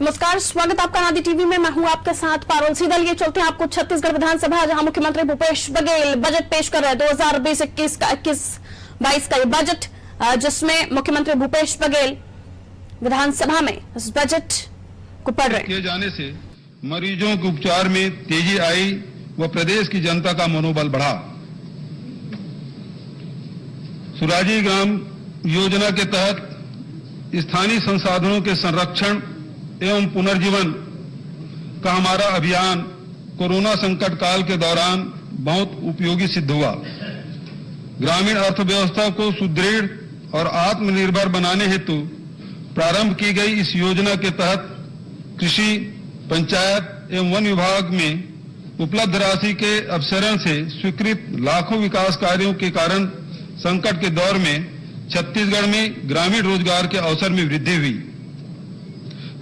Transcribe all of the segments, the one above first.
नमस्कार, स्वागत आपका आदि टीवी में। मैं हूं आपके साथ पारुल सीधल। ये चलते हैं आपको छत्तीसगढ़ विधानसभा, जहां मुख्यमंत्री भूपेश बघेल बजट पेश कर रहे हैं 2020-21 का 21-22 का ये बजट, जिसमें मुख्यमंत्री भूपेश बघेल विधानसभा में इस बजट को पढ़ रहे हैं। किए जाने से मरीजों के उपचार में तेजी आई व प्रदेश की जनता का मनोबल बढ़ा। सुराजी ग्राम योजना के तहत स्थानीय संसाधनों के संरक्षण एवं पुनर्जीवन का हमारा अभियान कोरोना संकट काल के दौरान बहुत उपयोगी सिद्ध हुआ। ग्रामीण अर्थव्यवस्था को सुदृढ़ और आत्मनिर्भर बनाने हेतु प्रारंभ की गई इस योजना के तहत कृषि, पंचायत एवं वन विभाग में उपलब्ध राशि के अपसरण से स्वीकृत लाखों विकास कार्यों के कारण संकट के दौर में छत्तीसगढ़ में ग्रामीण रोजगार के अवसर में वृद्धि हुई।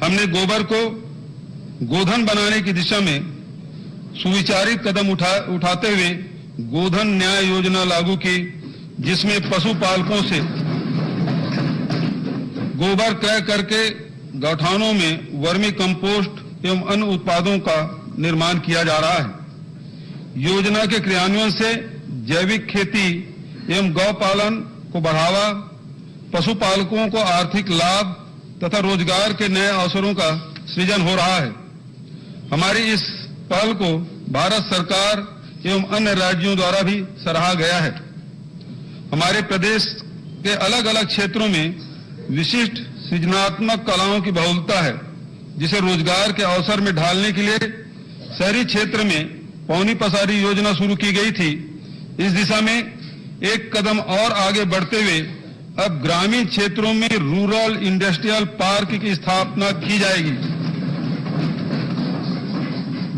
हमने गोबर को गोधन बनाने की दिशा में सुविचारित कदम उठाते हुए गोधन न्याय योजना लागू की, जिसमें पशुपालकों से गोबर क्रय करके गौठानों में वर्मी कंपोस्ट एवं अन्य उत्पादों का निर्माण किया जा रहा है। योजना के क्रियान्वयन से जैविक खेती एवं गौ पालन को बढ़ावा, पशुपालकों को आर्थिक लाभ तथा रोजगार के नए अवसरों का सृजन हो रहा है। हमारी इस पहल को भारत सरकार एवं अन्य राज्यों द्वारा भी सराहा गया है। हमारे प्रदेश के अलग अलग क्षेत्रों में विशिष्ट सृजनात्मक कलाओं की बहुलता है, जिसे रोजगार के अवसर में ढालने के लिए शहरी क्षेत्र में पौनी पसारी योजना शुरू की गई थी। इस दिशा में एक कदम और आगे बढ़ते हुए अब ग्रामीण क्षेत्रों में रूरल इंडस्ट्रियल पार्क की स्थापना की जाएगी,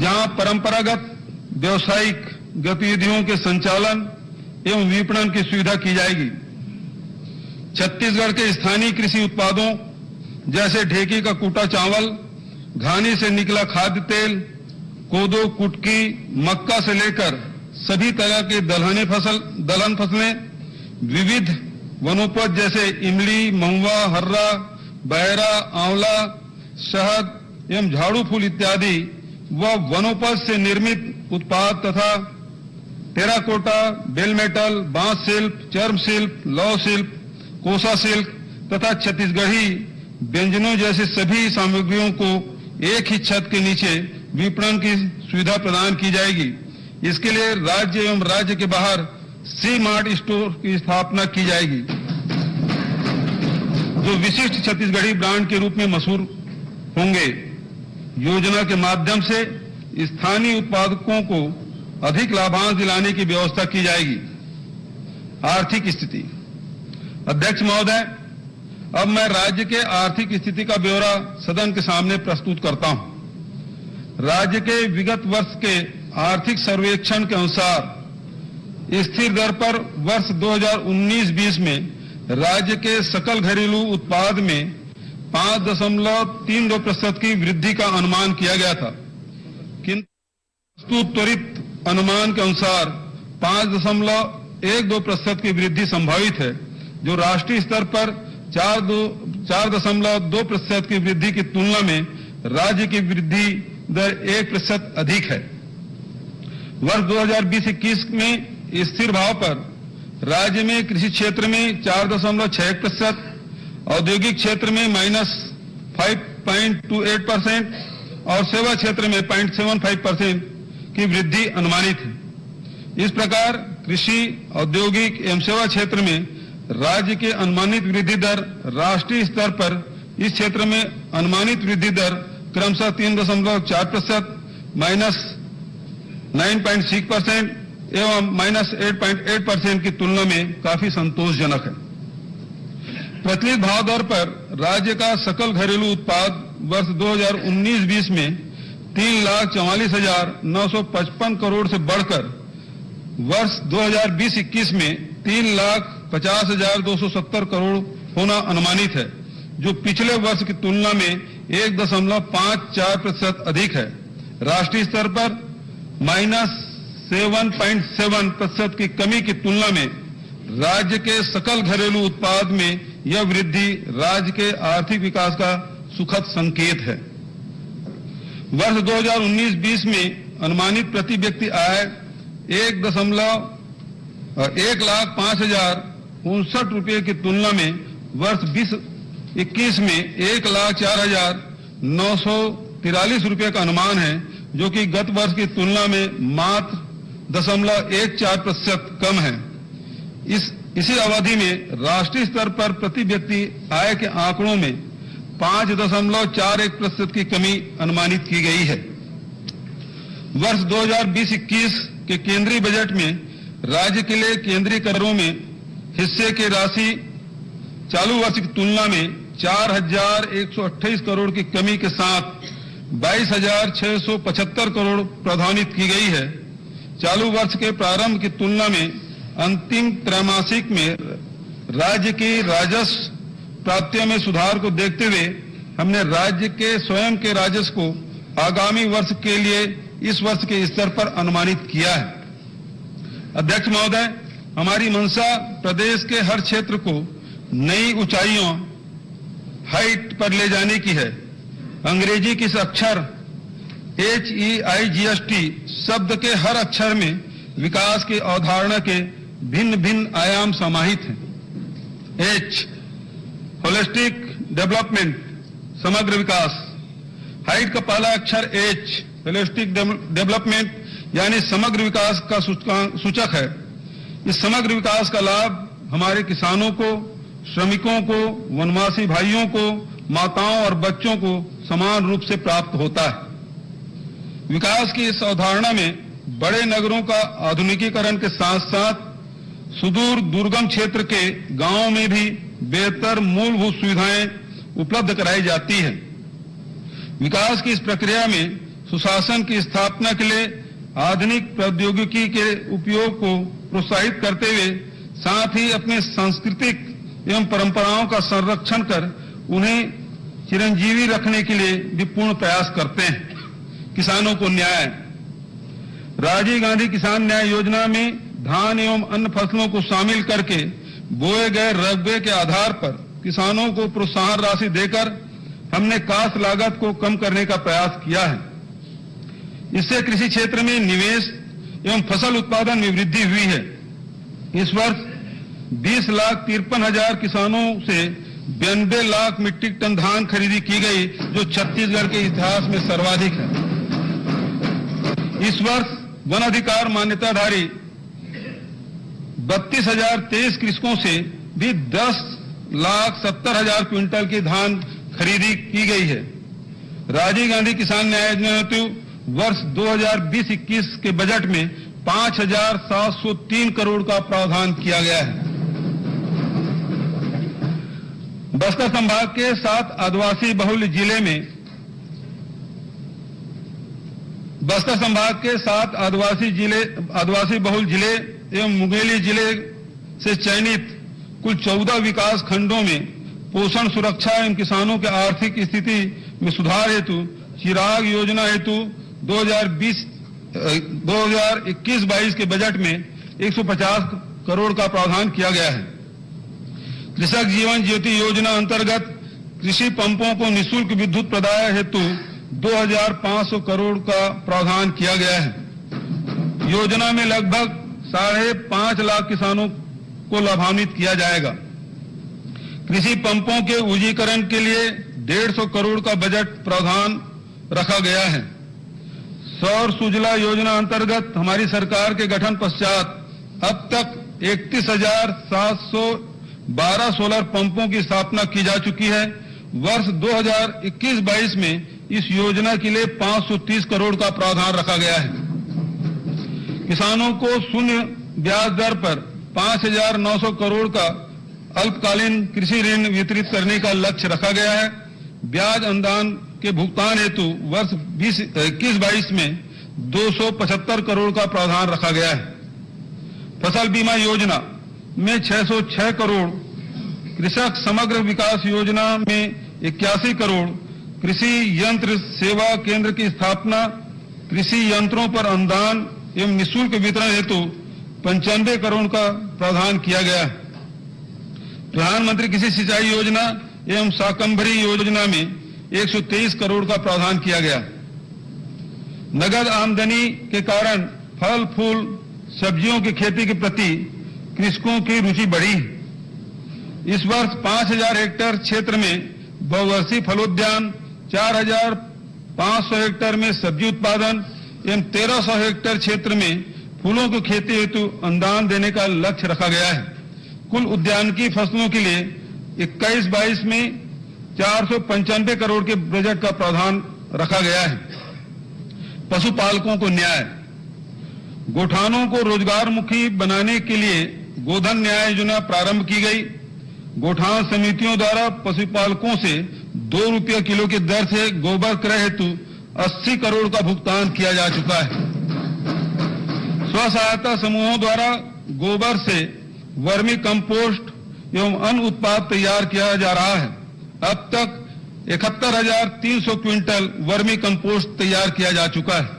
जहां परंपरागत व्यवसायिक गतिविधियों के संचालन एवं विपणन की सुविधा की जाएगी। छत्तीसगढ़ के स्थानीय कृषि उत्पादों जैसे ढेकी का कूटा चावल, घानी से निकला खाद्य तेल, कोदो, कुटकी, मक्का से लेकर सभी तरह के दलहन फसलें, विविध वनोपज जैसे इमली, महुआ, हर्रा, बैरा, आंवला, शहद एवं झाड़ू फूल इत्यादि व वनोपज से निर्मित उत्पाद तथा टेराकोटा, बेल मेटल, बांस शिल्प, चर्म शिल्प, लौह शिल्प, कोसा सिल्क तथा छत्तीसगढ़ी व्यंजनों जैसे सभी सामग्रियों को एक ही छत के नीचे विपणन की सुविधा प्रदान की जाएगी। इसके लिए राज्य एवं राज्य के बाहर सी मार्ट स्टोर की स्थापना की जाएगी, जो विशिष्ट छत्तीसगढ़ी ब्रांड के रूप में मशहूर होंगे। योजना के माध्यम से स्थानीय उत्पादकों को अधिक लाभांश दिलाने की व्यवस्था की जाएगी। आर्थिक स्थिति। अध्यक्ष महोदय, अब मैं राज्य के आर्थिक स्थिति का ब्यौरा सदन के सामने प्रस्तुत करता हूं। राज्य के विगत वर्ष के आर्थिक सर्वेक्षण के अनुसार स्थिर दर पर वर्ष 2019-20 में राज्य के सकल घरेलू उत्पाद में 5.32% की वृद्धि का अनुमान किया गया था, किंतु त्वरित अनुमान के अनुसार 5.12% की वृद्धि संभावित है, जो राष्ट्रीय स्तर पर 4.2% की वृद्धि की तुलना में राज्य की वृद्धि दर 1% अधिक है। वर्ष 2020-21 में स्थिर भाव पर राज्य में कृषि क्षेत्र में 4.61%, औद्योगिक क्षेत्र में -5.28% और सेवा क्षेत्र में 0.75% की वृद्धि अनुमानित है। इस प्रकार कृषि, औद्योगिक एवं सेवा क्षेत्र में राज्य की अनुमानित वृद्धि दर राष्ट्रीय स्तर पर इस क्षेत्र में अनुमानित वृद्धि दर क्रमशः 3.4%, -9.6% एवं -8.8% की तुलना में काफी संतोषजनक है। प्रचलित भाव दर पर राज्य का सकल घरेलू उत्पाद वर्ष 2019-20 में 3,44,955 करोड़ से बढ़कर वर्ष 2020-21 में 3,50,270 करोड़ होना अनुमानित है, जो पिछले वर्ष की तुलना में 1.54% अधिक है। राष्ट्रीय स्तर पर -7.7% की कमी की तुलना में राज्य के सकल घरेलू उत्पाद में यह वृद्धि राज्य के आर्थिक विकास का सुखद संकेत है। वर्ष 2019-20 में अनुमानित प्रति व्यक्ति आय 1,05,59 रुपये की तुलना में वर्ष 2021 में 1,04,943 रुपये का अनुमान है, जो कि गत वर्ष की तुलना में मात्र 0.14% कम है। इसी अवधि में राष्ट्रीय स्तर पर प्रति व्यक्ति आय के आंकड़ों में 5.41% की कमी अनुमानित की गई है। वर्ष 2020-21 के केंद्रीय बजट में राज्य के लिए केंद्रीय करों में हिस्से की राशि चालू वर्ष की तुलना में 4,128 करोड़ की कमी के साथ 22,675 करोड़ प्रावधानित की गई है। चालू वर्ष के प्रारंभ की तुलना में अंतिम त्रैमासिक में राज्य की राजस्व प्राप्तियों में सुधार को देखते हुए हमने राज्य के स्वयं के राजस्व को आगामी वर्ष के लिए इस वर्ष के स्तर पर अनुमानित किया है। अध्यक्ष महोदय, हमारी मंशा प्रदेश के हर क्षेत्र को नई ऊंचाइयों हाइट पर ले जाने की है। अंग्रेजी के इस अक्षर HEIGST शब्द के हर अक्षर में विकास की अवधारणा के भिन्न भिन्न आयाम समाहित हैं। H होलिस्टिक डेवलपमेंट, समग्र विकास। हाइट का पहला अक्षर H होलिस्टिक डेवलपमेंट यानी समग्र विकास का सूचक है। इस समग्र विकास का लाभ हमारे किसानों को, श्रमिकों को, वनवासी भाइयों को, माताओं और बच्चों को समान रूप से प्राप्त होता है। विकास की इस अवधारणा में बड़े नगरों का आधुनिकीकरण के साथ साथ सुदूर दुर्गम क्षेत्र के गांवों में भी बेहतर मूलभूत सुविधाएं उपलब्ध कराई जाती है। विकास की इस प्रक्रिया में सुशासन की स्थापना के लिए आधुनिक प्रौद्योगिकी के उपयोग को प्रोत्साहित करते हुए साथ ही अपने सांस्कृतिक एवं परंपराओं का संरक्षण कर उन्हें चिरंजीवी रखने के लिए भी पूर्ण प्रयास करते हैं। किसानों को न्याय। राजीव गांधी किसान न्याय योजना में धान एवं अन्य फसलों को शामिल करके बोए गए रकबे के आधार पर किसानों को प्रोत्साहन राशि देकर हमने काश्त लागत को कम करने का प्रयास किया है। इससे कृषि क्षेत्र में निवेश एवं फसल उत्पादन में वृद्धि हुई है। इस वर्ष 20,53,000 किसानों से 92 लाख मीट्रिक टन धान खरीदी की गई, जो छत्तीसगढ़ के इतिहास में सर्वाधिक है। इस वर्ष वन अधिकार मान्यताधारी 32,023 कृषकों से भी 10,70,000 क्विंटल की धान खरीदी की गई है। राजीव गांधी किसान न्याय योजना हेतु वर्ष 2020-21 के बजट में 5,703 करोड़ का प्रावधान किया गया है। बस्तर संभाग के 7 आदिवासी बहुल जिले में आदिवासी बहुल जिले एवं मुंगेली जिले से चयनित कुल 14 विकास खंडों में पोषण सुरक्षा एवं किसानों के आर्थिक स्थिति में सुधार हेतु चिराग योजना हेतु 2021-22 के बजट में 150 करोड़ का प्रावधान किया गया है। कृषक जीवन ज्योति योजना अंतर्गत कृषि पंपों को निःशुल्क विद्युत प्रदाय हेतु 2,500 करोड़ का प्रावधान किया गया है। योजना में लगभग 5.5 लाख किसानों को लाभान्वित किया जाएगा। कृषि पंपों के उजीकरण के लिए 150 करोड़ का बजट प्रावधान रखा गया है। सौर सुजला योजना अंतर्गत हमारी सरकार के गठन पश्चात अब तक 31,712 सोलर पंपों की स्थापना की जा चुकी है। वर्ष 2021-22 में इस योजना के लिए 530 करोड़ का प्रावधान रखा गया है। किसानों को शून्य ब्याज दर पर 5,900 करोड़ का अल्पकालीन कृषि ऋण वितरित करने का लक्ष्य रखा गया है। ब्याज अनुदान के भुगतान हेतु वर्ष 2021-22 में 275 करोड़ का प्रावधान रखा गया है। फसल बीमा योजना में 606 करोड़, कृषक समग्र विकास योजना में 81 करोड़, कृषि यंत्र सेवा केंद्र की स्थापना, कृषि यंत्रों पर अनुदान एवं निःशुल्क वितरण हेतु 95 करोड़ का प्रावधान किया गया है। प्रधानमंत्री कृषि सिंचाई योजना एवं शाकंभरी योजना में 123 करोड़ का प्रावधान किया गया। नगद आमदनी के कारण फल फूल सब्जियों की खेती के प्रति कृषकों की रुचि बढ़ी। इस वर्ष 5000 हेक्टेयर क्षेत्र में बहुवर्षीय फलोद्यान, 4500 हेक्टेयर में सब्जी उत्पादन एवं 1300 हेक्टेयर क्षेत्र में फूलों की खेती हेतु अनुदान देने का लक्ष्य रखा गया है। कुल उद्यानिकी फसलों के लिए 21-22 में 495 करोड़ के बजट का प्रावधान रखा गया है। पशुपालकों को न्याय, गोठानों को रोजगारमुखी बनाने के लिए गोधन न्याय योजना प्रारंभ की गई। गोठान समितियों द्वारा पशुपालकों से 2 रुपये किलो की दर से गोबर क्रय हेतु 80 करोड़ का भुगतान किया जा चुका है। स्व सहायता समूहों द्वारा गोबर से वर्मी कंपोस्ट एवं अन्य उत्पाद तैयार किया जा रहा है। अब तक 71,300 क्विंटल वर्मी कंपोस्ट तैयार किया जा चुका है।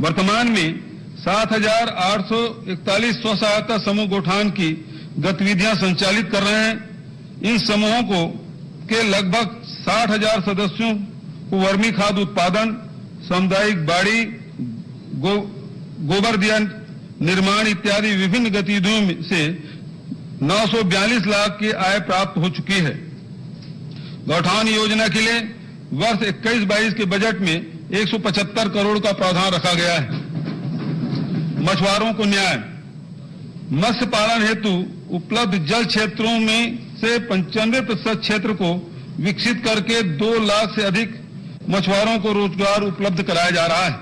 वर्तमान में 7,841 स्व सहायता समूह गोठान की गतिविधियां संचालित कर रहे हैं। इन समूहों को के लगभग 60,000 सदस्यों को वर्मी खाद उत्पादन, सामुदायिक बाड़ी, गोबर दिया निर्माण इत्यादि विभिन्न गतिविधियों से 942 लाख की आय प्राप्त हो चुकी है। गौठान योजना के लिए वर्ष 21-22 के बजट में 175 करोड़ का प्रावधान रखा गया है। मछुआरों को न्याय, मत्स्य पालन हेतु उपलब्ध जल क्षेत्रों में से 95% क्षेत्र को विकसित करके 2 लाख से अधिक मछुआरों को रोजगार उपलब्ध कराया जा रहा है।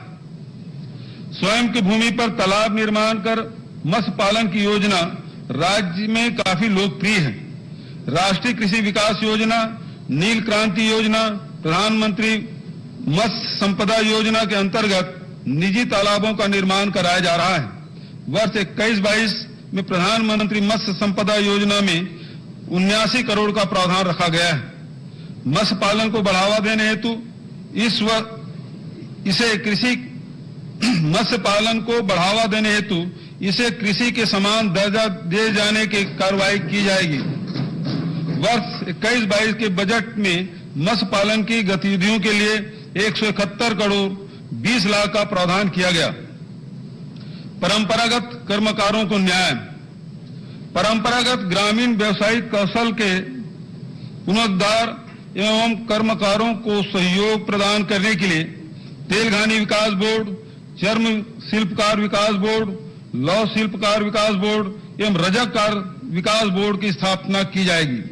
स्वयं की भूमि पर तालाब निर्माण कर मत्स्य पालन की योजना राज्य में काफी लोकप्रिय है। राष्ट्रीय कृषि विकास योजना, नील क्रांति योजना, प्रधानमंत्री मत्स्य संपदा योजना के अंतर्गत निजी तालाबों का निर्माण कराया जा रहा है। वर्ष 21-22 में प्रधानमंत्री मत्स्य संपदा योजना में 79 करोड़ का प्रावधान रखा गया है। मत्स्य पालन को बढ़ावा देने हेतु मत्स्य पालन को बढ़ावा देने हेतु इसे कृषि के समान दर्जा दिए जाने की कार्रवाई की जाएगी। वर्ष 21-22 के बजट में मत्स्य पालन की गतिविधियों के लिए 171 करोड़ 20 लाख का प्रावधान किया गया। परंपरागत कर्मकारों को न्याय, परंपरागत ग्रामीण व्यावसायिक कौशल के पुनरुद्धार एवं कर्मकारों को सहयोग प्रदान करने के लिए तेलघानी विकास बोर्ड, चर्म शिल्पकार विकास बोर्ड, लौह शिल्पकार विकास बोर्ड एवं रजककार विकास बोर्ड की स्थापना की जाएगी।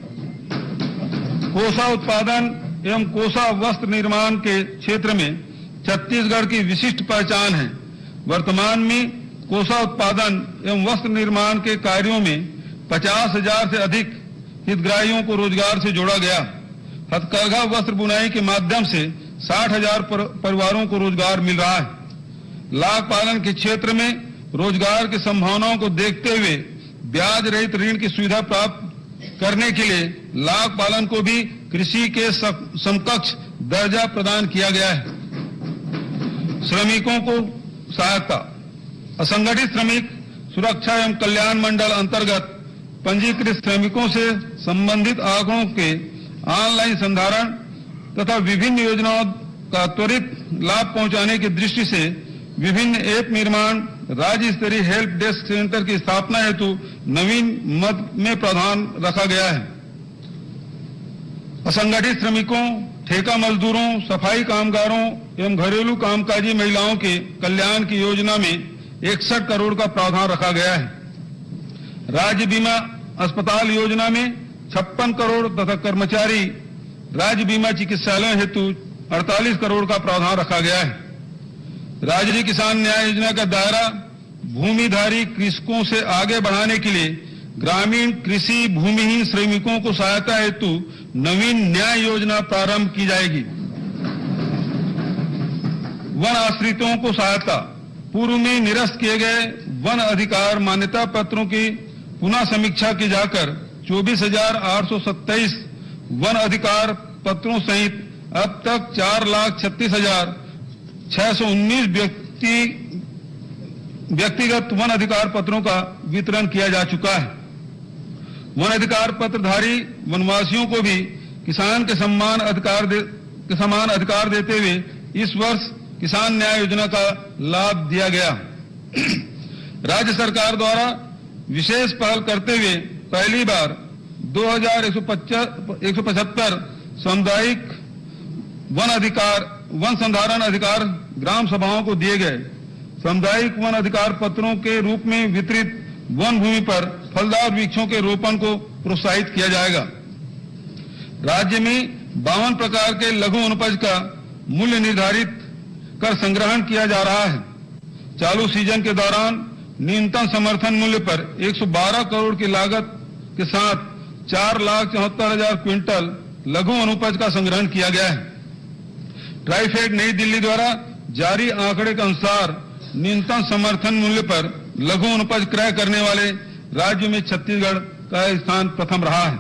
कोसा उत्पादन एवं कोसा वस्त्र निर्माण के क्षेत्र में छत्तीसगढ़ की विशिष्ट पहचान है। वर्तमान में कोसा उत्पादन एवं वस्त्र निर्माण के कार्यों में 50,000 से अधिक हितग्राहियों को रोजगार से जोड़ा गया। हथकरघा वस्त्र बुनाई के माध्यम से 60,000 परिवारों को रोजगार मिल रहा है। लाख पालन के क्षेत्र में रोजगार की संभावनाओं को देखते हुए ब्याज रहित ऋण की सुविधा प्राप्त करने के लिए लाख पालन को भी कृषि के समकक्ष दर्जा प्रदान किया गया है। श्रमिकों को सहायता, असंगठित श्रमिक सुरक्षा एवं कल्याण मंडल अंतर्गत पंजीकृत श्रमिकों से संबंधित आंकड़ों के ऑनलाइन संधारण तथा विभिन्न योजनाओं का त्वरित लाभ पहुंचाने की दृष्टि से विभिन्न ऐप निर्माण, राज्य स्तरीय हेल्प डेस्क सेंटर की स्थापना हेतु नवीन मद में प्रावधान रखा गया है। असंगठित श्रमिकों, ठेका मजदूरों, सफाई कामगारों एवं घरेलू कामकाजी महिलाओं के कल्याण की योजना में 61 करोड़ का प्रावधान रखा गया है। राज्य बीमा अस्पताल योजना में 56 करोड़ तथा कर्मचारी राज्य बीमा चिकित्सालय हेतु 48 करोड़ का प्रावधान रखा गया है। राज्य किसान न्याय योजना का दायरा भूमिधारी कृषकों से आगे बढ़ाने के लिए ग्रामीण कृषि भूमिहीन श्रमिकों को सहायता हेतु नवीन न्याय योजना प्रारंभ की जाएगी। वन आश्रितों को सहायता, पूर्व में निरस्त किए गए वन अधिकार मान्यता पत्रों की पुनः समीक्षा की जाकर 24,827 वन अधिकार पत्रों सहित अब तक 4,36,619 व्यक्तिगत वन अधिकार पत्रों का वितरण किया जा चुका है। वन अधिकार पत्रधारी वनवासियों को भी किसान के समान अधिकार देते हुए इस वर्ष किसान न्याय योजना का लाभ दिया गया। राज्य सरकार द्वारा विशेष पहल करते हुए पहली बार 2175 सामुदायिक वन संधारण अधिकार ग्राम सभाओं को दिए गए। सामुदायिक वन अधिकार पत्रों के रूप में वितरित वन भूमि पर फलदार वृक्षों के रोपण को प्रोत्साहित किया जाएगा। राज्य में 52 प्रकार के लघु वनोपज का मूल्य निर्धारित कर संग्रहण किया जा रहा है। चालू सीजन के दौरान न्यूनतम समर्थन मूल्य पर 112 करोड़ की लागत के साथ 4,74,000 क्विंटल लघु वनोपज का संग्रहण किया गया है। ट्राइफेड नई दिल्ली द्वारा जारी आंकड़े के अनुसार न्यूनतम समर्थन मूल्य पर लघु वनोपज क्रय करने वाले राज्य में छत्तीसगढ़ का स्थान प्रथम रहा है।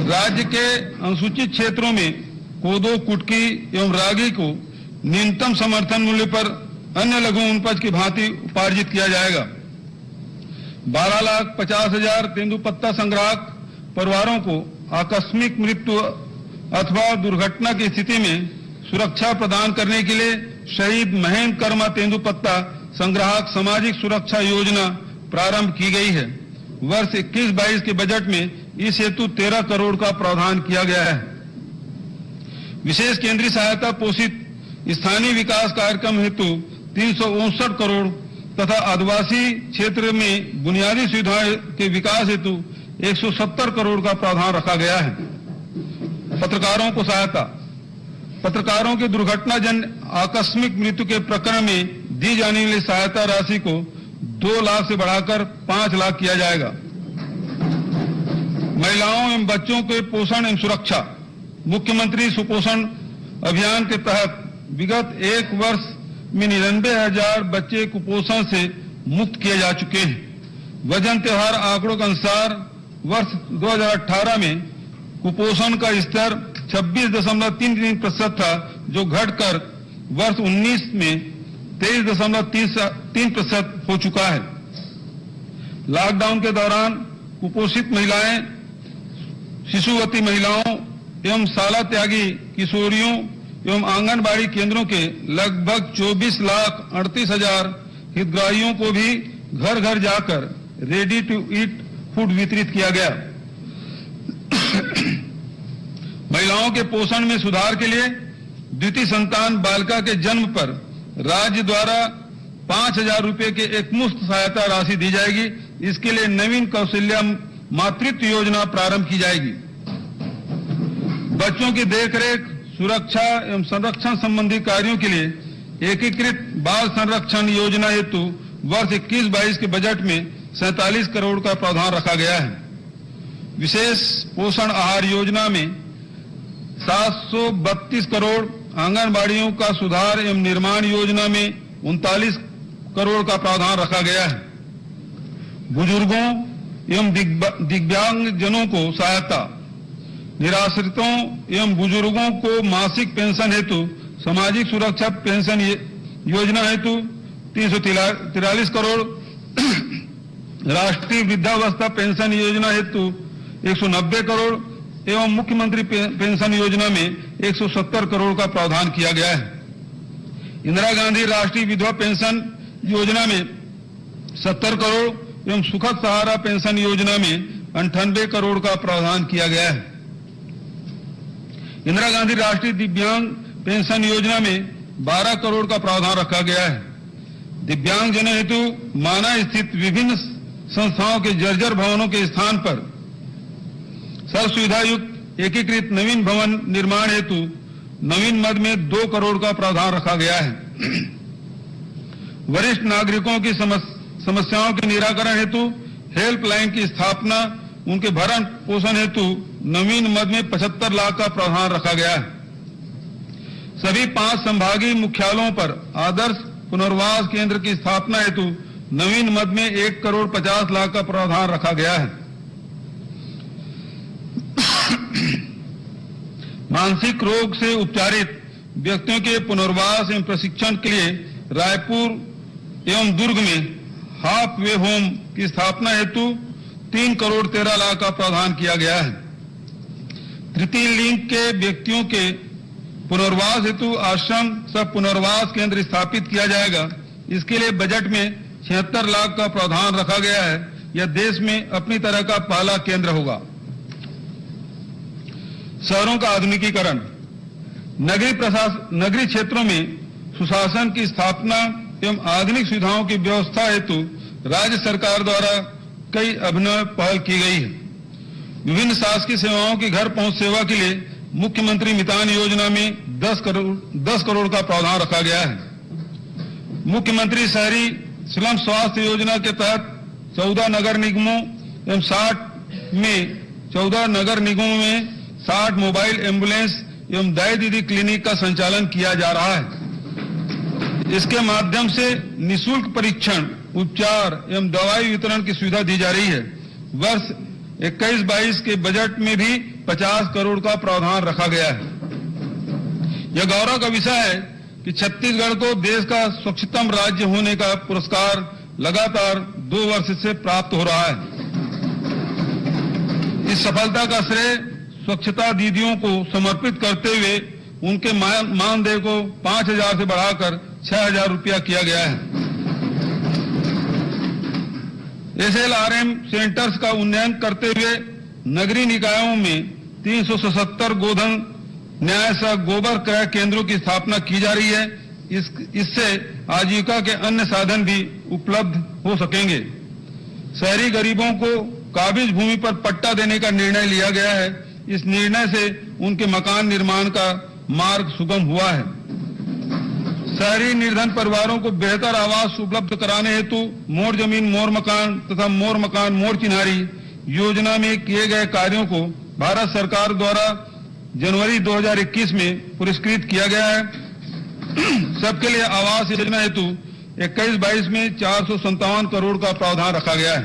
राज्य के अनुसूचित क्षेत्रों में कोदो, कुटकी एवं रागी को न्यूनतम समर्थन मूल्य पर अन्य लघु वनोपज की भांति उपार्जित किया जाएगा। 12,50,000 तेंदुपत्ता संग्राहक परिवारों को आकस्मिक मृत्यु अथवा दुर्घटना की स्थिति में सुरक्षा प्रदान करने के लिए शहीद महेंद्र कर्मा तेंदुपत्ता संग्राहक सामाजिक सुरक्षा योजना प्रारंभ की गई है। वर्ष 21-22 के बजट में इस हेतु 13 करोड़ का प्रावधान किया गया है। विशेष केंद्रीय सहायता पोषित स्थानीय विकास कार्यक्रम हेतु 359 करोड़ तथा आदिवासी क्षेत्र में बुनियादी सुविधाओं के विकास हेतु 170 करोड़ का प्रावधान रखा गया है। पत्रकारों को सहायता, पत्रकारों की दुर्घटनाजन्य आकस्मिक मृत्यु के प्रकरण में दी जाने वाली सहायता राशि को 2 लाख से बढ़ाकर 5 लाख किया जाएगा। महिलाओं एवं बच्चों के पोषण एवं सुरक्षा, मुख्यमंत्री सुपोषण अभियान के तहत विगत 1 वर्ष में 99,000 बच्चे कुपोषण से मुक्त किए जा चुके हैं। वजन त्योहार आंकड़ों के अनुसार वर्ष 2018 में कुपोषण का स्तर 26.33% था, जो घटकर वर्ष 19 में 23.3% हो चुका है। लॉकडाउन के दौरान कुपोषित महिलाएं, शिशुवती महिलाओं एवं शाला त्यागी किशोरियों एवं आंगनबाड़ी केंद्रों के लगभग 24,38,000 हितग्राहियों को भी घर घर जाकर रेडी टू ईट फूड वितरित किया गया। महिलाओं के पोषण में सुधार के लिए द्वितीय संतान बालिका के जन्म पर राज्य द्वारा 5,000 रुपए के एक मुफ्त सहायता राशि दी जाएगी। इसके लिए नवीन कौशल्या मातृत्व योजना प्रारंभ की जाएगी। बच्चों की देखरेख, सुरक्षा एवं संरक्षण संबंधी कार्यों के लिए एकीकृत बाल संरक्षण योजना हेतु वर्ष 21-22 के बजट में 47 करोड़ का प्रावधान रखा गया है। विशेष पोषण आहार योजना में 732 करोड़, आंगनबाड़ियों का सुधार एवं निर्माण योजना में 39 करोड़ का प्रावधान रखा गया है। बुजुर्गों एवं दिव्यांगजनों को सहायता, निराश्रितों एवं बुजुर्गों को मासिक पेंशन हेतु सामाजिक सुरक्षा पेंशन योजना हेतु 343 करोड़, राष्ट्रीय वृद्धावस्था पेंशन योजना हेतु 190 करोड़ एवं मुख्यमंत्री पेंशन योजना में 170 करोड़ का प्रावधान किया गया है। इंदिरा गांधी राष्ट्रीय विधवा पेंशन योजना में 70 करोड़ एवं सुखद सहारा पेंशन योजना में 98 करोड़ का प्रावधान किया गया है। इंदिरा गांधी राष्ट्रीय दिव्यांग पेंशन योजना में 12 करोड़ का प्रावधान रखा गया है। दिव्यांगजनों हेतु माना स्थित विभिन्न संस्थाओं के जर्जर भवनों के स्थान पर सर्व सुविधा युक्त एकीकृत नवीन भवन निर्माण हेतु नवीन मद में 2 करोड़ का प्रावधान रखा गया है। वरिष्ठ नागरिकों की समस्याओं के निराकरण हेतु हेल्पलाइन की स्थापना, उनके भरण पोषण हेतु नवीन मद में 75 लाख का प्रावधान रखा गया है। सभी 5 संभागीय मुख्यालयों पर आदर्श पुनर्वास केंद्र की स्थापना हेतु नवीन मद में 1 करोड़ 50 लाख का प्रावधान रखा गया है। मानसिक रोग से उपचारित व्यक्तियों के पुनर्वास एवं प्रशिक्षण के लिए रायपुर एवं दुर्ग में हाफ वे होम की स्थापना हेतु 3 करोड़ 13 लाख का प्रावधान किया गया है। तृतीय लिंग के व्यक्तियों के पुनर्वास हेतु आश्रम सह पुनर्वास केंद्र स्थापित किया जाएगा। इसके लिए बजट में 76 लाख का प्रावधान रखा गया है। यह देश में अपनी तरह का पहला केंद्र होगा। शहरों का आधुनिकीकरण, नगरीय क्षेत्रों में सुशासन की स्थापना एवं आधुनिक सुविधाओं की व्यवस्था हेतु राज्य सरकार द्वारा कई अभिनव पहल की गई है। विभिन्न शासकीय सेवाओं की घर पहुंच सेवा के लिए मुख्यमंत्री मितान योजना में 10 करोड़ का प्रावधान रखा गया है। मुख्यमंत्री शहरी स्लम स्वास्थ्य योजना के तहत 14 नगर निगमों एवं 14 नगर निगमों में 60 मोबाइल एम्बुलेंस एवं दाई दीदी क्लिनिक का संचालन किया जा रहा है। इसके माध्यम से निःशुल्क परीक्षण, उपचार एवं दवाई वितरण की सुविधा दी जा रही है। वर्ष 21-22 के बजट में भी 50 करोड़ का प्रावधान रखा गया है। यह गौरव का विषय है कि छत्तीसगढ़ को देश का स्वच्छतम राज्य होने का पुरस्कार लगातार 2 वर्ष से प्राप्त हो रहा है। इस सफलता का श्रेय स्वच्छता दीदियों को समर्पित करते हुए उनके मानदेय को 5,000 से बढ़ाकर 6,000 रुपया किया गया है। SLRM सेंटर्स का उन्नयन करते हुए नगरीय निकायों में 377 गोधन न्याय सह गोबर क्रय केंद्रों की स्थापना की जा रही है। इससे आजीविका के अन्य साधन भी उपलब्ध हो सकेंगे। शहरी गरीबों को काबिज भूमि पर पट्टा देने का निर्णय लिया गया है। इस निर्णय से उनके मकान निर्माण का मार्ग सुगम हुआ है। शहरी निर्धन परिवारों को बेहतर आवास उपलब्ध कराने हेतु मोर जमीन मोर मकान तथा मोर मकान मोर चिन्हारी योजना में किए गए कार्यों को भारत सरकार द्वारा जनवरी 2021 में पुरस्कृत किया गया है। सबके लिए आवास योजना हेतु 21-22 में 457 करोड़ का प्रावधान रखा गया है।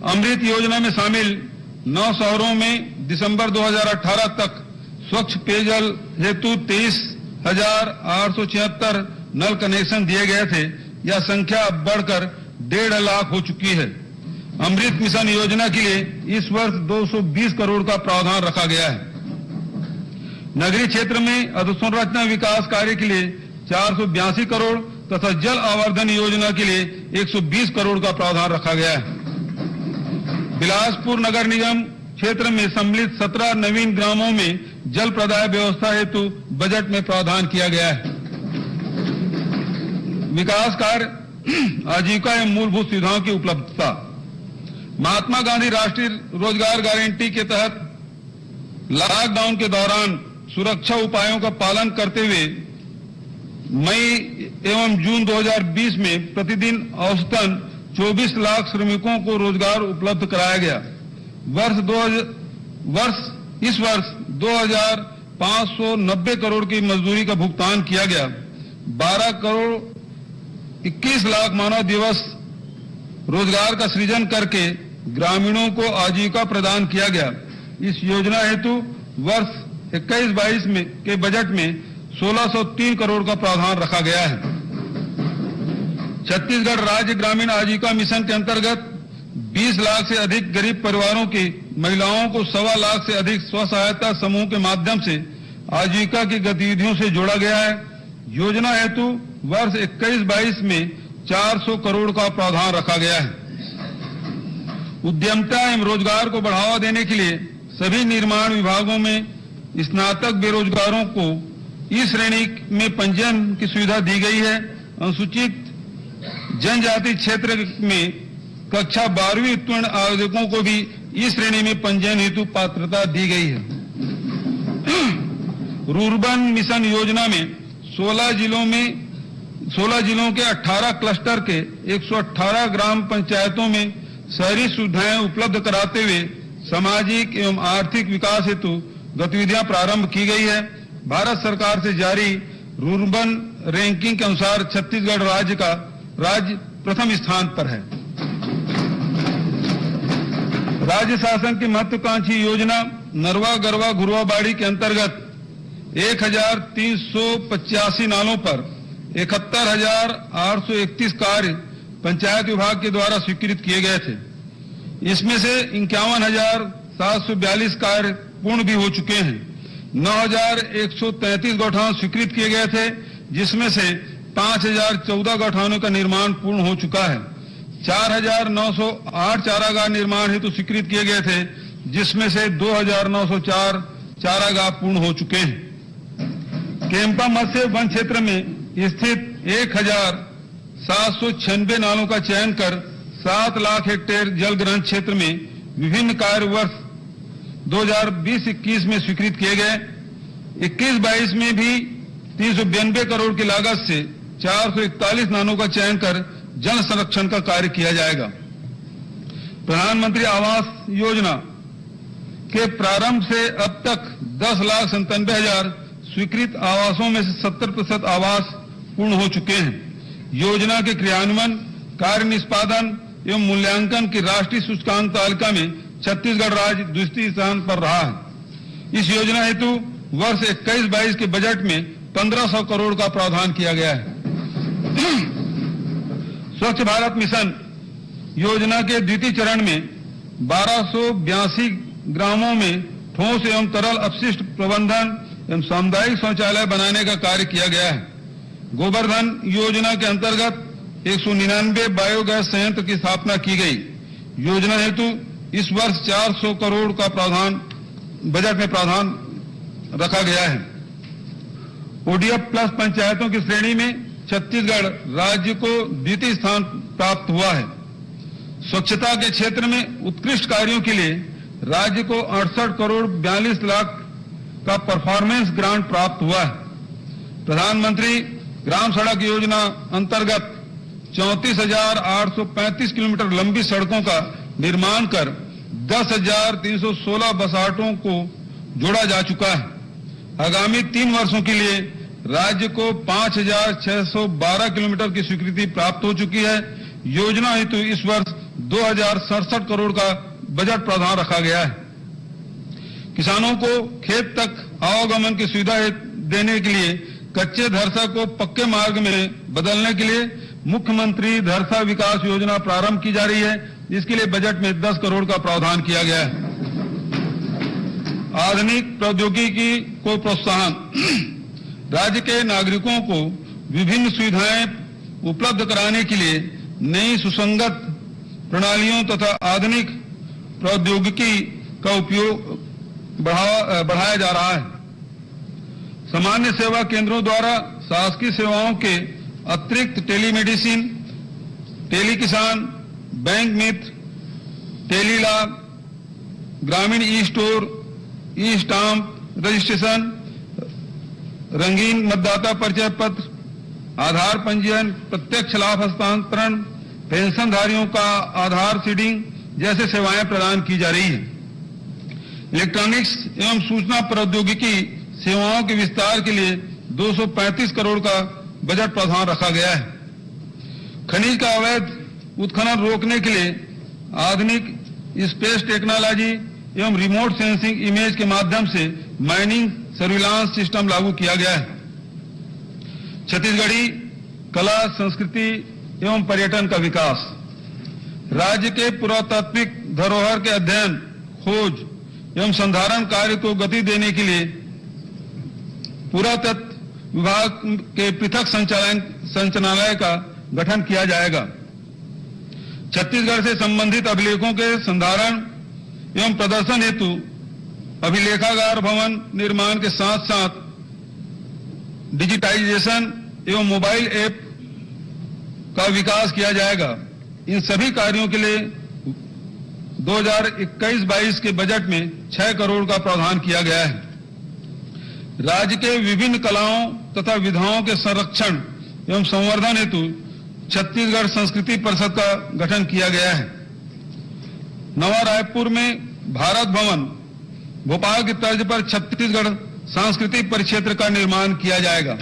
अमृत योजना में शामिल 9 शहरों में दिसंबर 2018 तक स्वच्छ पेयजल हेतु 23,876 नल कनेक्शन दिए गए थे। यह संख्या अब बढ़कर 1.5 लाख हो चुकी है। अमृत मिशन योजना के लिए इस वर्ष 220 करोड़ का प्रावधान रखा गया है। नगरीय क्षेत्र में अधोसंरचना विकास कार्य के लिए 482 करोड़ तथा जल आवर्धन योजना के लिए 120 करोड़ का प्रावधान रखा गया है। बिलासपुर नगर निगम क्षेत्र में सम्मिलित 17 नवीन ग्रामों में जल प्रदाय व्यवस्था हेतु बजट में प्रावधान किया गया है। विकास कार्य, आजीविका एवं मूलभूत सुविधाओं की उपलब्धता। महात्मा गांधी राष्ट्रीय रोजगार गारंटी के तहत लॉकडाउन के दौरान सुरक्षा उपायों का पालन करते हुए मई एवं जून 2020 में प्रतिदिन औसतन 24 लाख श्रमिकों को रोजगार उपलब्ध कराया गया। इस वर्ष 2,590 करोड़ की मजदूरी का भुगतान किया गया। 12 करोड़ 21 लाख मानव दिवस रोजगार का सृजन करके ग्रामीणों को आजीविका प्रदान किया गया। इस योजना हेतु वर्ष 21-22 में के बजट में 1603 करोड़ का प्रावधान रखा गया है। छत्तीसगढ़ राज्य ग्रामीण आजीविका मिशन के अंतर्गत 20 लाख से अधिक गरीब परिवारों की महिलाओं को 1.25 लाख से अधिक स्व सहायता समूह के माध्यम से आजीविका की गतिविधियों से जोड़ा गया है। योजना हेतु वर्ष 21-22 में 400 करोड़ का प्रावधान रखा गया है। उद्यमिता एवं रोजगार को बढ़ावा देने के लिए सभी निर्माण विभागों में स्नातक बेरोजगारों को इस श्रेणी में पंजीयन की सुविधा दी गई है। अनुसूचित जनजाति क्षेत्र में कक्षा 12वीं उत्तीर्ण आवेदकों को भी इस श्रेणी में पंजीयन हेतु पात्रता दी गई है। रूर्बन मिशन योजना में 16 जिलों के 18 क्लस्टर के 118 ग्राम पंचायतों में शहरी सुविधाएं उपलब्ध कराते हुए सामाजिक एवं आर्थिक विकास हेतु गतिविधियां प्रारंभ की गई है। भारत सरकार से जारी रूर्बन रैंकिंग के अनुसार छत्तीसगढ़ राज्य प्रथम स्थान पर है। राज्य शासन की महत्वाकांक्षी योजना नरवा गरवा घुरवा बाड़ी के अंतर्गत 1,385 नालों पर 71,831 कार्य पंचायत विभाग के द्वारा स्वीकृत किए गए थे। इसमें से 51,742 कार्य पूर्ण भी हो चुके हैं। 9,133 गौठान स्वीकृत किए गए थे, जिसमें से 5,014 गौठानों का निर्माण पूर्ण हो चुका है। 4,908 चारागाह निर्माण हेतु स्वीकृत किए गए थे, जिसमें से 2,904 चारागाह पूर्ण हो चुके हैं। केम्पा मत्स्य वन क्षेत्र में स्थित 1,796 नालों का चयन कर 7 लाख हेक्टेयर जल ग्रहण क्षेत्र में विभिन्न कार्य वर्ष 2020-21 में स्वीकृत किए गए। 21-22 में भी 392 करोड़ की लागत से 441 नालों का चयन कर जल संरक्षण का कार्य किया जाएगा। प्रधानमंत्री आवास योजना के प्रारंभ से अब तक 10,97,000 स्वीकृत आवासों में से 70% आवास पूर्ण हो चुके हैं। योजना के क्रियान्वयन, कार्य निष्पादन एवं मूल्यांकन की राष्ट्रीय सूचकांक तालिका में छत्तीसगढ़ राज्य द्वितीय स्थान पर रहा है। इस योजना हेतु वर्ष 21-22 के बजट में 1,500 करोड़ का प्रावधान किया गया है। स्वच्छ भारत मिशन योजना के द्वितीय चरण में 1,282 ग्रामों में ठोस एवं तरल अपशिष्ट प्रबंधन एवं सामुदायिक शौचालय बनाने का कार्य किया गया है। गोवर्धन योजना के अंतर्गत 199 बायोगैस संयंत्र की स्थापना की गई। योजना हेतु इस वर्ष 400 करोड़ का प्रावधान बजट में प्रावधान रखा गया है। ओडीएफ प्लस पंचायतों की श्रेणी में छत्तीसगढ़ राज्य को द्वितीय स्थान प्राप्त हुआ है। स्वच्छता के क्षेत्र में उत्कृष्ट कार्यों के लिए राज्य को 68 करोड़ 42 लाख का परफॉर्मेंस ग्रांट प्राप्त हुआ है। प्रधानमंत्री ग्राम सड़क योजना अंतर्गत 34,835 किलोमीटर लंबी सड़कों का निर्माण कर 10,316 बसाहटों को जोड़ा जा चुका है। आगामी 3 वर्षों के लिए राज्य को 5,612 किलोमीटर की स्वीकृति प्राप्त हो चुकी है। योजना हेतु इस वर्ष 2,067 करोड़ का बजट प्रावधान रखा गया है। किसानों को खेत तक आवागमन की सुविधा देने के लिए कच्चे धरसा को पक्के मार्ग में बदलने के लिए मुख्यमंत्री धरसा विकास योजना प्रारंभ की जा रही है। इसके लिए बजट में 10 करोड़ का प्रावधान किया गया है। आधुनिक प्रौद्योगिकी को प्रोत्साहन, राज्य के नागरिकों को विभिन्न सुविधाएं उपलब्ध कराने के लिए नई सुसंगत प्रणालियों तथा आधुनिक प्रौद्योगिकी का उपयोग बढ़ाया जा रहा है। सामान्य सेवा केंद्रों द्वारा शासकीय सेवाओं के अतिरिक्त टेलीमेडिसिन, टेली किसान, बैंक मित्र, टेली लाभ, ग्रामीण e store, e stamp registration, रंगीन मतदाता परिचय पत्र, आधार पंजीयन, प्रत्यक्ष लाभ हस्तांतरण, पेंशनधारियों का आधार सीडिंग जैसे सेवाएं प्रदान की जा रही है। इलेक्ट्रॉनिक्स एवं सूचना प्रौद्योगिकी सेवाओं के विस्तार के लिए 235 करोड़ का बजट प्रावधान रखा गया है। खनिज का अवैध उत्खनन रोकने के लिए आधुनिक स्पेस टेक्नोलॉजी एवं रिमोट सेंसिंग इमेज के माध्यम से माइनिंग सर्विलांस सिस्टम लागू किया गया है। छत्तीसगढ़ी कला, संस्कृति एवं पर्यटन का विकास, राज्य के पुरातात्विक धरोहर के अध्ययन, खोज एवं संधारण कार्य को गति देने के लिए पुरातत्व विभाग के पृथक संचालनालय का गठन किया जाएगा। छत्तीसगढ़ से संबंधित अभिलेखों के संधारण एवं प्रदर्शन हेतु अभिलेखागार भवन निर्माण के साथ साथ डिजिटाइजेशन एवं मोबाइल ऐप का विकास किया जाएगा। इन सभी कार्यों के लिए 2021-22 के बजट में 6 करोड़ का प्रावधान किया गया है। राज्य के विभिन्न कलाओं तथा विधाओं के संरक्षण एवं संवर्धन हेतु छत्तीसगढ़ संस्कृति परिषद का गठन किया गया है। नवा रायपुर में भारत भवन, भोपाल की तर्ज पर छत्तीसगढ़ सांस्कृतिक परिक्षेत्र का निर्माण किया जाएगा।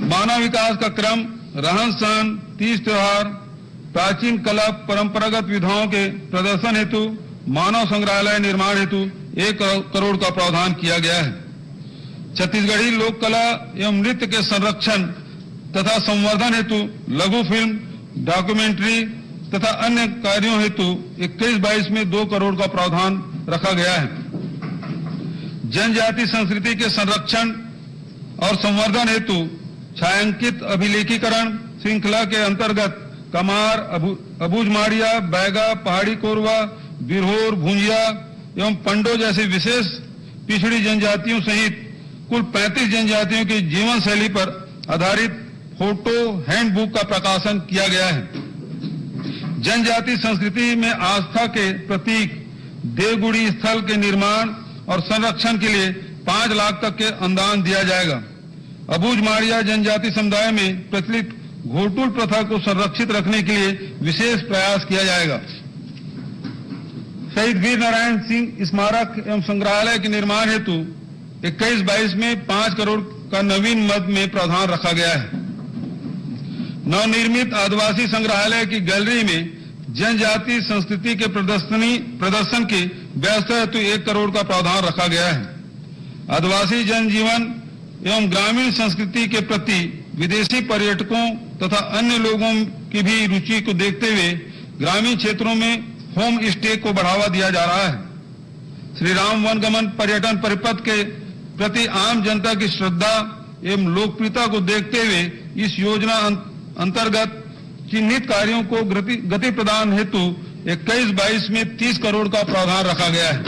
मानव विकास का क्रम, रहन सहन, तीज त्योहार, प्राचीन कला, परंपरागत विधाओं के प्रदर्शन हेतु मानव संग्रहालय निर्माण हेतु 1 करोड़ का प्रावधान किया गया है। छत्तीसगढ़ी लोक कला एवं नृत्य के संरक्षण तथा संवर्धन हेतु लघु फिल्म, डॉक्यूमेंट्री तथा अन्य कार्यों हेतु 21-22 में 2 करोड़ का प्रावधान रखा गया है। जनजाति संस्कृति के संरक्षण और संवर्धन हेतु छायांकित अभिलेखीकरण श्रृंखला के अंतर्गत कमार, अबूझमाड़िया, बैगा, पहाड़ी कोरवा, बिरहोर, भूंजिया एवं पंडो जैसे विशेष पिछड़ी जनजातियों सहित कुल 35 जनजातियों की जीवन शैली पर आधारित फोटो हैंडबुक का प्रकाशन किया गया है। जनजाति संस्कृति में आस्था के प्रतीक देवगुड़ी स्थल के निर्माण और संरक्षण के लिए 5 लाख तक के अनुदान दिया जाएगा। अबूझमाड़िया जनजाति समुदाय में प्रचलित घोटुल प्रथा को संरक्षित रखने के लिए विशेष प्रयास किया जाएगा। शहीद वीर नारायण सिंह स्मारक एवं संग्रहालय के निर्माण हेतु 21-22 में 5 करोड़ का नवीन मद में प्रावधान रखा गया है। नवनिर्मित आदिवासी संग्रहालय की गैलरी में जनजाति संस्कृति के प्रदर्शन की व्यवस्था हेतु 1 करोड़ का प्रावधान रखा गया है। आदिवासी जनजीवन एवं ग्रामीण संस्कृति के प्रति विदेशी पर्यटकों तथा अन्य लोगों की भी रुचि को देखते हुए ग्रामीण क्षेत्रों में होम स्टे को बढ़ावा दिया जा रहा है। श्री राम वनगमन पर्यटन परिपथ के प्रति आम जनता की श्रद्धा एवं लोकप्रियता को देखते हुए इस योजना अंतर्गत चिन्हित कार्यों को गति प्रदान हेतु 21-22 में 30 करोड़ का प्रावधान रखा गया है।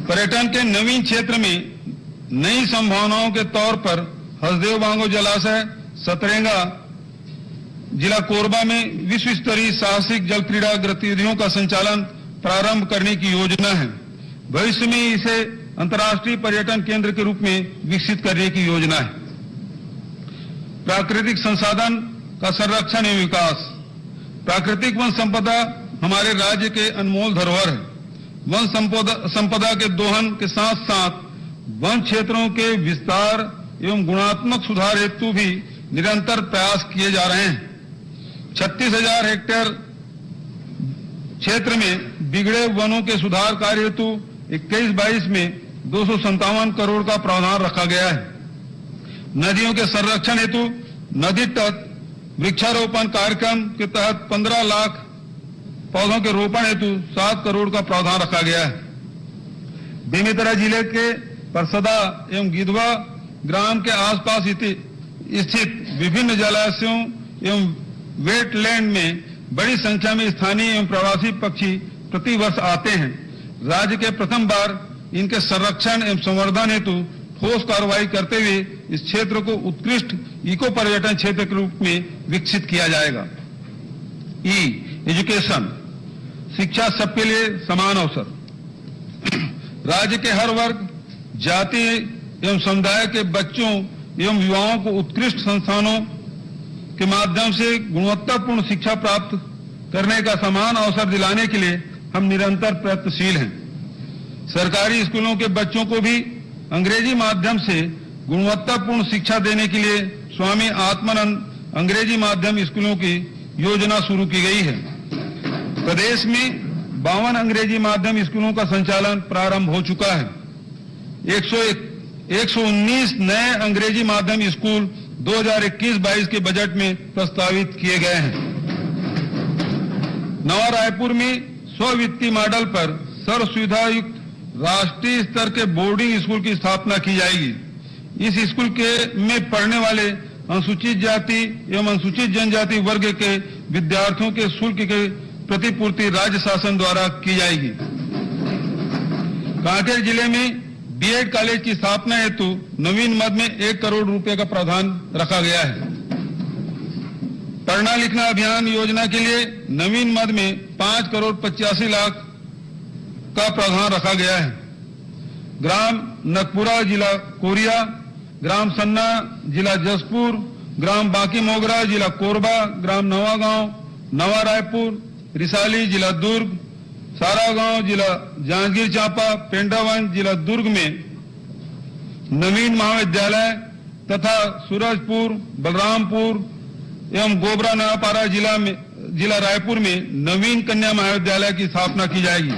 पर्यटन के नवीन क्षेत्र में नई संभावनाओं के तौर पर हसदेव बांगो जलाशय, सतरेंगा जिला कोरबा में विश्व स्तरीय साहसिक जल क्रीड़ा गतिविधियों का संचालन प्रारंभ करने की योजना है। भविष्य में इसे अंतर्राष्ट्रीय पर्यटन केंद्र के रूप में विकसित करने की योजना है। प्राकृतिक संसाधन का संरक्षण एवं विकास। प्राकृतिक वन संपदा हमारे राज्य के अनमोल धरोहर है। वन संपदा के दोहन के साथ साथ वन क्षेत्रों के विस्तार एवं गुणात्मक सुधार हेतु भी निरंतर प्रयास किए जा रहे हैं। 36,000 हेक्टेयर क्षेत्र में बिगड़े वनों के सुधार कार्य हेतु 21-22 में 257 करोड़ का प्रावधान रखा गया है। नदियों के संरक्षण हेतु नदी तट वृक्षारोपण कार्यक्रम के तहत 15 लाख पौधों के रोपण हेतु 7 करोड़ का प्रावधान रखा गया है। बेमेतरा जिले के परसदा एवं गिधवा ग्राम के आसपास स्थित विभिन्न जलाशयों एवं वेटलैंड में बड़ी संख्या में स्थानीय एवं प्रवासी पक्षी प्रतिवर्ष आते हैं। राज्य के प्रथम बार इनके संरक्षण एवं संवर्धन हेतु ठोस कार्रवाई करते हुए इस क्षेत्र को उत्कृष्ट इको पर्यटन क्षेत्र के रूप में विकसित किया जाएगा। एजुकेशन, शिक्षा सबके लिए समान अवसर। राज्य के हर वर्ग, जाति एवं समुदाय के बच्चों एवं युवाओं को उत्कृष्ट संस्थानों के माध्यम से गुणवत्तापूर्ण शिक्षा प्राप्त करने का समान अवसर दिलाने के लिए हम निरंतर प्रयत्नशील हैं। सरकारी स्कूलों के बच्चों को भी अंग्रेजी माध्यम से गुणवत्तापूर्ण शिक्षा देने के लिए स्वामी आत्मानंद अंग्रेजी माध्यम स्कूलों की योजना शुरू की गई है। प्रदेश में 52 अंग्रेजी माध्यम स्कूलों का संचालन प्रारंभ हो चुका है। 119 नए अंग्रेजी माध्यम स्कूल 2021-22 के बजट में प्रस्तावित किए गए हैं। नवा रायपुर में स्व-वित्तीय मॉडल पर सर्व सुविधा युक्त राष्ट्रीय स्तर के बोर्डिंग स्कूल की स्थापना की जाएगी। इस स्कूल में पढ़ने वाले अनुसूचित जाति एवं अनुसूचित जनजाति वर्ग के विद्यार्थियों के शुल्क के प्रतिपूर्ति राज्य शासन द्वारा की जाएगी। कांकेर जिले में बीएड कॉलेज की स्थापना हेतु नवीन मद में 1 करोड़ रुपए का प्रावधान रखा गया है। पढ़ना लिखना अभियान योजना के लिए नवीन मद में 5 करोड़ 85 लाख का प्रावधान रखा गया है। ग्राम नकपुरा जिला कोरिया, ग्राम सन्ना जिला जसपुर, ग्राम बाकी मोगरा जिला कोरबा, ग्राम नवागांव नवा रायपुर, रिसाली जिला दुर्ग, सारागांव जिला जांजगीर चांपा, पेंडावन जिला दुर्ग में नवीन महाविद्यालय तथा सूरजपुर, बलरामपुर एवं गोबरा नवापारा जिला रायपुर में नवीन कन्या महाविद्यालय की स्थापना की जाएगी।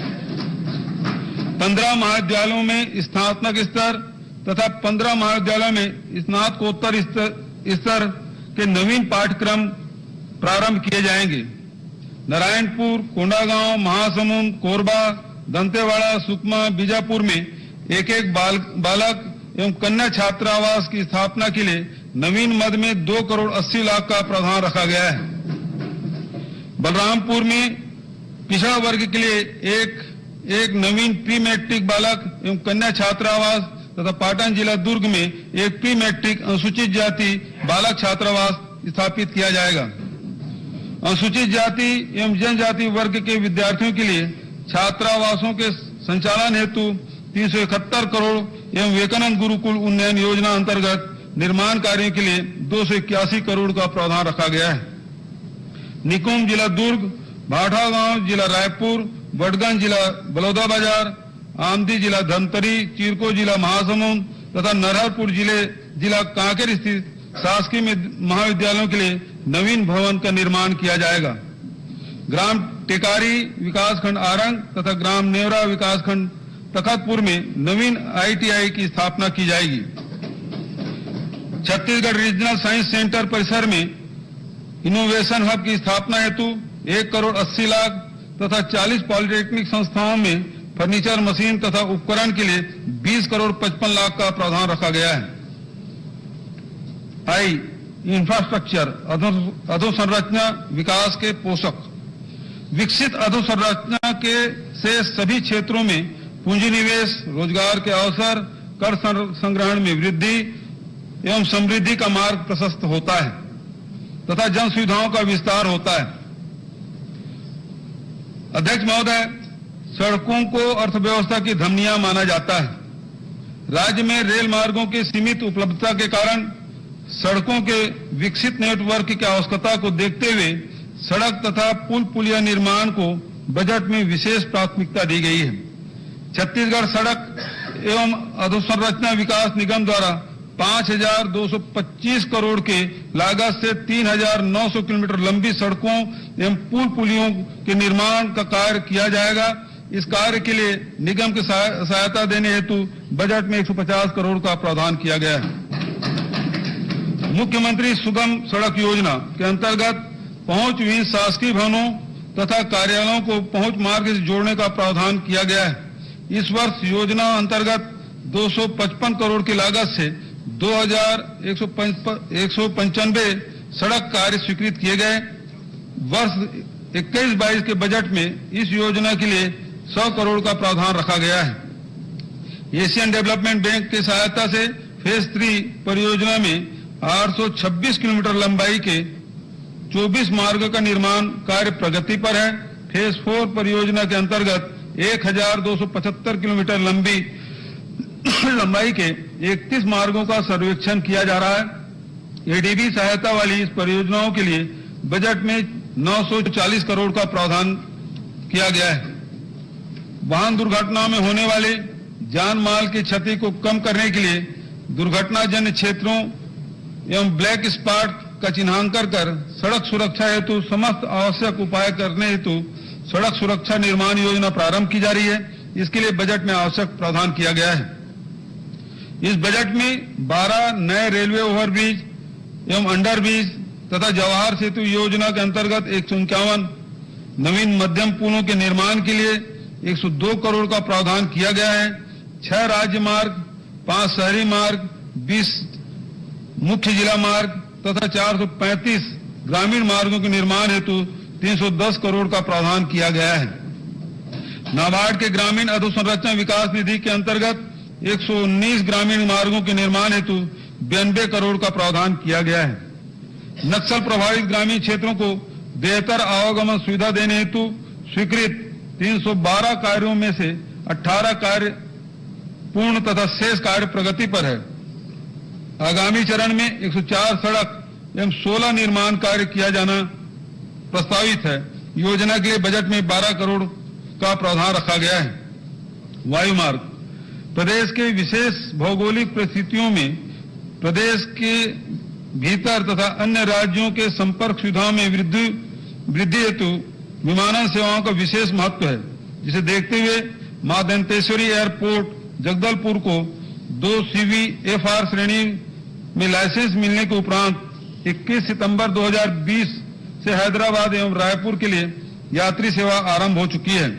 15 महाविद्यालयों में स्नातक स्तर तथा 15 महाविद्यालयों में स्नातकोत्तर स्तर के नवीन पाठ्यक्रम प्रारंभ किए जाएंगे। नारायणपुर, कोंडागांव, महासमुंद, कोरबा, दंतेवाड़ा, सुकमा, बीजापुर में एक बालक एवं कन्या छात्रावास की स्थापना के लिए नवीन मद में 2 करोड़ 80 लाख का प्रावधान रखा गया है। बलरामपुर में पिछड़ा वर्ग के लिए एक नवीन प्री मैट्रिक बालक एवं कन्या छात्रावास तथा पाटन जिला दुर्ग में एक प्री मैट्रिक अनुसूचित जाति बालक छात्रावास स्थापित किया जाएगा। अनुसूचित जाति एवं जनजाति वर्ग के विद्यार्थियों के लिए छात्रावासों के संचालन हेतु 371 करोड़ एवं विवेकानंद गुरुकुल उन्नयन योजना अंतर्गत निर्माण कार्यों के लिए 281 करोड़ का प्रावधान रखा गया है। निकुंज जिला दुर्ग, भाठा गांव जिला रायपुर, बडगंज जिला बलौदाबाजार, आमदी जिला धमतरी, चिरको जिला महासमुंद तथा नरहरपुर जिला कांकेर स्थित शासकीय महाविद्यालयों के लिए नवीन भवन का निर्माण किया जाएगा। ग्राम टेकारी विकासखंड आरंग तथा ग्राम नेवरा विकासखंड तखतपुर में नवीन ITI की स्थापना की जाएगी। छत्तीसगढ़ रीजनल साइंस सेंटर परिसर में इनोवेशन हब की स्थापना हेतु 1 करोड़ 80 लाख तथा 40 पॉलिटेक्निक संस्थाओं में फर्नीचर मशीन तथा उपकरण के लिए 20 करोड़ 55 लाख का प्रावधान रखा गया है। इंफ्रास्ट्रक्चर अधोसंरचना विकास के पोषक। विकसित अधोसंरचना से सभी क्षेत्रों में पूंजी निवेश, रोजगार के अवसर, कर संग्रहण में वृद्धि एवं समृद्धि का मार्ग प्रशस्त होता है तथा जन सुविधाओं का विस्तार होता है। अध्यक्ष महोदय, सड़कों को अर्थव्यवस्था की धमनियां माना जाता है। राज्य में रेल मार्गों की सीमित उपलब्धता के कारण सड़कों के विकसित नेटवर्क की आवश्यकता को देखते हुए सड़क तथा पुल पुलिया निर्माण को बजट में विशेष प्राथमिकता दी गई है। छत्तीसगढ़ सड़क एवं अधोसंरचना विकास निगम द्वारा 5,225 करोड़ के लागत से 3,900 किलोमीटर लंबी सड़कों एवं पुल पुलियों के निर्माण का कार्य किया जाएगा। इस कार्य के लिए निगम की सहायता देने हेतु बजट में 150 करोड़ का प्रावधान किया गया है। मुख्यमंत्री सुगम सड़क योजना के अंतर्गत पहुंचविहीन शासकीय भवनों तथा कार्यालयों को पहुंच मार्ग से जोड़ने का प्रावधान किया गया है। इस वर्ष योजना अंतर्गत 255 करोड़ की लागत से 2,195 सड़क कार्य स्वीकृत किए गए। वर्ष 21-22 के बजट में इस योजना के लिए 100 करोड़ का प्रावधान रखा गया है। एशियन डेवलपमेंट बैंक की सहायता से फेज 3 परियोजना में 826 किलोमीटर लंबाई के 24 मार्गों का निर्माण कार्य प्रगति पर है। फेज 4 परियोजना के अंतर्गत 1,275 किलोमीटर लंबाई के 31 मार्गों का सर्वेक्षण किया जा रहा है। ADB सहायता वाली इस परियोजनाओं के लिए बजट में 940 करोड़ का प्रावधान किया गया है। वाहन दुर्घटनाओं में होने वाले जान माल की क्षति को कम करने के लिए दुर्घटनाजन्य क्षेत्रों एवं ब्लैक स्पॉट का चिन्हांकन कर सड़क सुरक्षा हेतु समस्त आवश्यक उपाय करने हेतु सड़क सुरक्षा निर्माण योजना प्रारंभ की जा रही है। इसके लिए बजट में आवश्यक प्रावधान किया गया है। इस बजट में 12 नए रेलवे ओवरब्रिज एवं अंडरब्रिज तथा जवाहर सेतु योजना के अंतर्गत 151 नवीन मध्यम पुलों के निर्माण के लिए 102 करोड़ का प्रावधान किया गया है। 6 राज्य मार्ग, 5 शहरी मार्ग, 20 मुख्य जिला मार्ग तथा 435 ग्रामीण मार्गों के निर्माण हेतु 310 करोड़ का प्रावधान किया गया है। नाबार्ड के ग्रामीण अधोसंरचना विकास निधि के अंतर्गत 119 ग्रामीण मार्गों के निर्माण हेतु 92 करोड़ का प्रावधान किया गया है। नक्सल प्रभावित ग्रामीण क्षेत्रों को बेहतर आवागमन सुविधा देने हेतु स्वीकृत 312 कार्यों में से 18 कार्य पूर्ण तथा शेष कार्य प्रगति पर है। आगामी चरण में 104 सड़क एवं 16 निर्माण कार्य किया जाना प्रस्तावित है। योजना के लिए बजट में 12 करोड़ का प्रावधान रखा गया है। वायु मार्ग, प्रदेश के विशेष भौगोलिक परिस्थितियों में प्रदेश के भीतर तथा अन्य राज्यों के संपर्क सुविधाओं में वृद्धि हेतु विमानन सेवाओं का विशेष महत्व है, जिसे देखते हुए मां दंतेश्वरी एयरपोर्ट जगदलपुर को 2 CVFR श्रेणी में लाइसेंस मिलने के उपरांत 21 सितंबर 2020 से हैदराबाद एवं रायपुर के लिए यात्री सेवा आरंभ हो चुकी है।